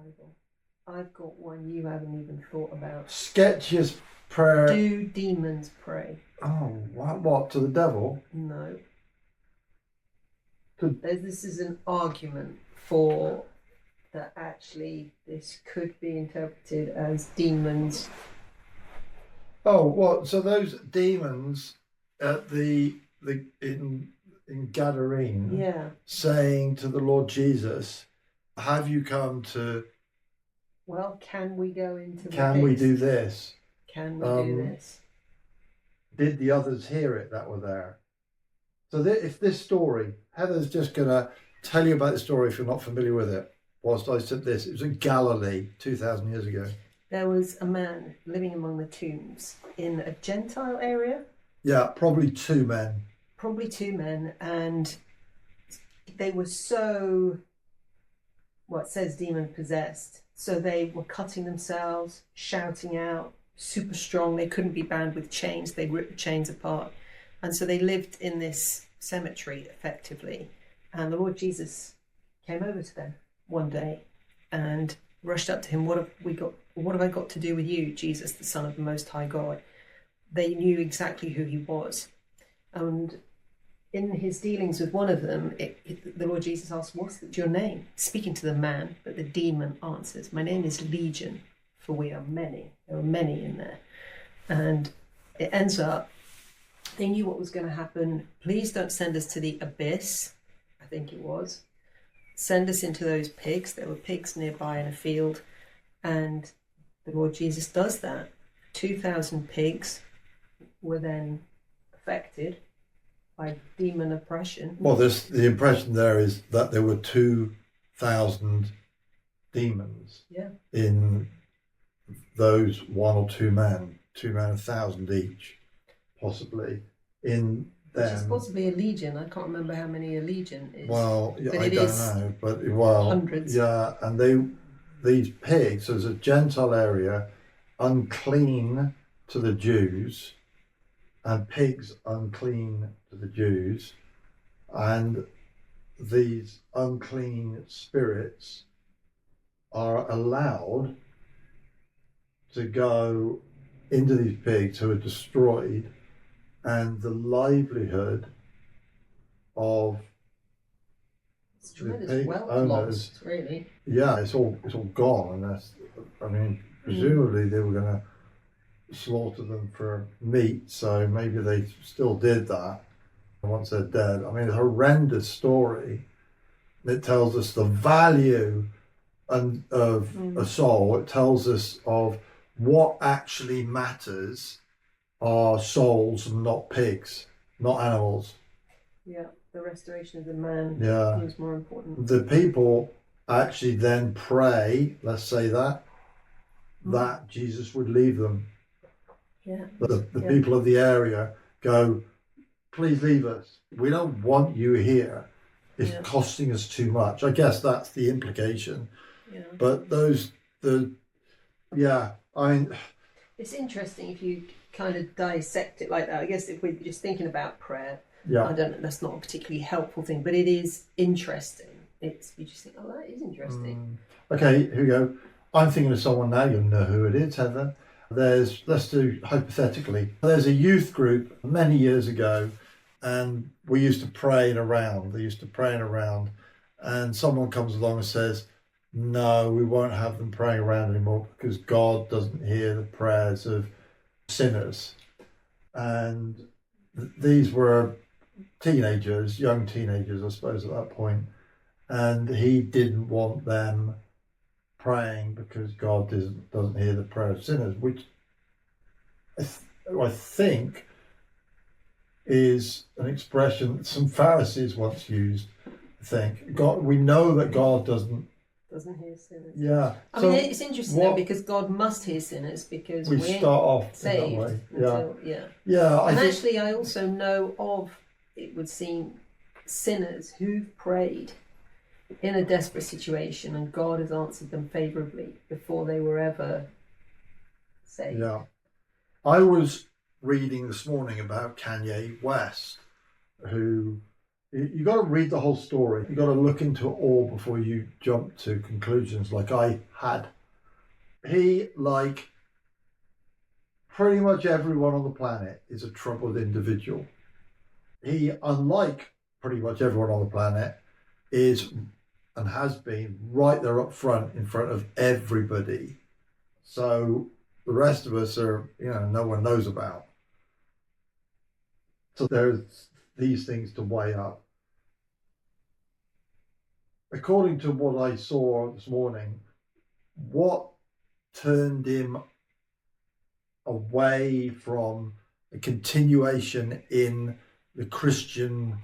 Bible. I've got one you haven't even thought about. Sketchiest prayer. Do demons pray? Oh, what? To the devil? No. This is an argument for that actually this could be interpreted as demons. Oh, what? So those demons at in Gadarene, yeah, saying to the Lord Jesus, "Have you come to? Well, can we go into? Can we do this? Can we do this?" Did the others hear it that were there? So if this story, Heather's just going to tell you about the story if you're not familiar with it. Whilst I said this, it was in Galilee 2,000 years ago. There was a man living among the tombs in a Gentile area. Yeah, probably two men. And they were so, it says demon possessed. So they were cutting themselves, shouting out, super strong. They couldn't be bound with chains. They ripped the chains apart. And so they lived in this cemetery effectively. And the Lord Jesus came over to them one day and rushed up to him. What have I got to do with you, Jesus, the Son of the Most High God? They knew exactly who he was. And in his dealings with one of them, the Lord Jesus asked, "What's your name?" Speaking to the man, but the demon answers, "My name is Legion, for we are many." There were many in there. And it ends up, they knew what was going to happen. "Please don't send us to the abyss," I think it was. "Send us into those pigs." There were pigs nearby in a field. And the Lord Jesus does that. 2,000 pigs were then affected by demon oppression. Well, the impression there is that there were 2,000 demons in those one or two men, 1,000 each, possibly, in them. Which is possibly a legion. I can't remember how many a legion is. Well, I don't know, but hundreds. Yeah, and these pigs, there's a Gentile area, unclean to the Jews, and pigs unclean to the Jews, and these unclean spirits are allowed to go into these pigs who are destroyed, and the livelihood of the pig owners, lost, really. Yeah, it's all gone, and presumably they were going to slaughter them for meat, so maybe they still did that once they're dead. I mean, it's a horrendous story. It tells us the value of a soul. It tells us of what actually matters are souls and not pigs, not animals. Yeah, the restoration of the man is more important. The people actually then pray, let's say that Jesus would leave them. Yeah. The people of the area go, "Please leave us. We don't want you here. It's costing us too much." I guess that's the implication. Yeah. But it's interesting if you kind of dissect it like that. I guess if we're just thinking about prayer, I don't know, that's not a particularly helpful thing, but it is interesting. You just think, that is interesting. Okay, here we go. I'm thinking of someone now. You'll know who it is, Heather. Let's do hypothetically. There's a youth group many years ago, and we used to pray in a round. They used to pray in a round, and someone comes along and says, "No, we won't have them praying around anymore because God doesn't hear the prayers of sinners." And these were teenagers, young teenagers, I suppose, at that point, and he didn't want them praying because God doesn't hear the prayer of sinners, which I think is an expression that some Pharisees once used. I think we know that God doesn't hear sinners. Yeah. I mean, it's interesting though, because God must hear sinners because we start off saved in that way. And actually, I also know of, it would seem, sinners who've prayed in a desperate situation and God has answered them favourably before they were ever saved. Yeah. I was reading this morning about Kanye West, who You got to read the whole story. You got to look into it all before you jump to conclusions like I had. He, like pretty much everyone on the planet, is a troubled individual. He, unlike pretty much everyone on the planet, is and has been right there up front in front of everybody. So the rest of us are, no one knows about. So there's these things to weigh up. According to what I saw this morning, what turned him away from a continuation in the Christian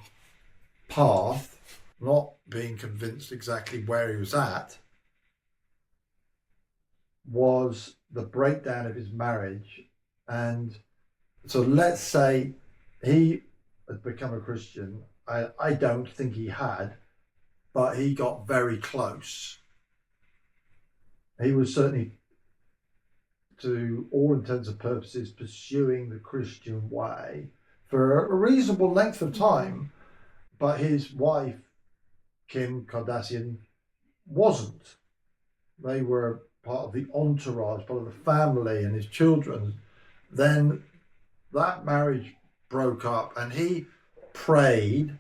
path, not being convinced exactly where he was at, was the breakdown of his marriage. And so let's say he had become a Christian. I don't think he had, but he got very close. He was certainly, to all intents and purposes, pursuing the Christian way for a reasonable length of time, but his wife, Kim Kardashian, wasn't. They were part of the entourage, part of the family and his children. Then that marriage broke up, and he prayed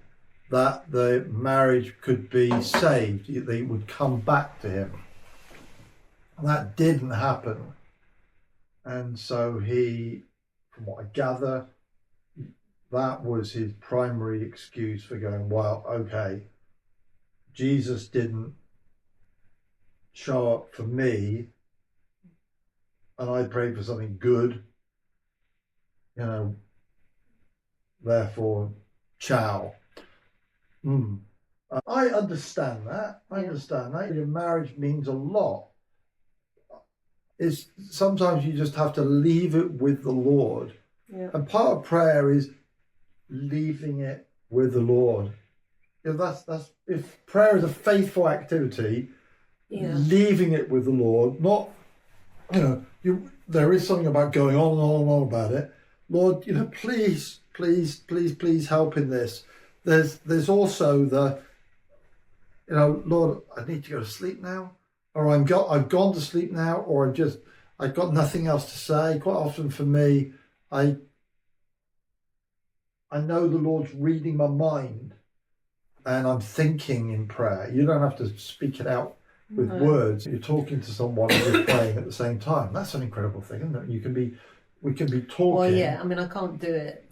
that the marriage could be saved, they would come back to him. And that didn't happen. And so he, from what I gather, that was his primary excuse for going, well, okay, Jesus didn't show up for me, and I prayed for something good, therefore, ciao. I understand that. Your marriage means a lot. Is sometimes you just have to leave it with the Lord. Yeah. And part of prayer is leaving it with the Lord. If prayer is a faithful activity, leaving it with the Lord, not, there is something about going on and on and on about it. Lord, please help in this. There's also the, Lord, I need to go to sleep now, or I've gone to sleep now, or I've got nothing else to say. Quite often for me, I know the Lord's reading my mind, and I'm thinking in prayer. You don't have to speak it out with words. You're talking to someone and you're praying at the same time. That's an incredible thing, isn't it? We can be talking. Well, yeah. I can't do it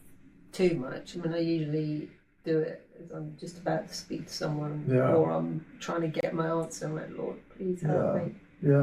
too much. I usually do it as I'm just about to speak to someone, or I'm trying to get my answer. I'm like, Lord, please help me. Yeah.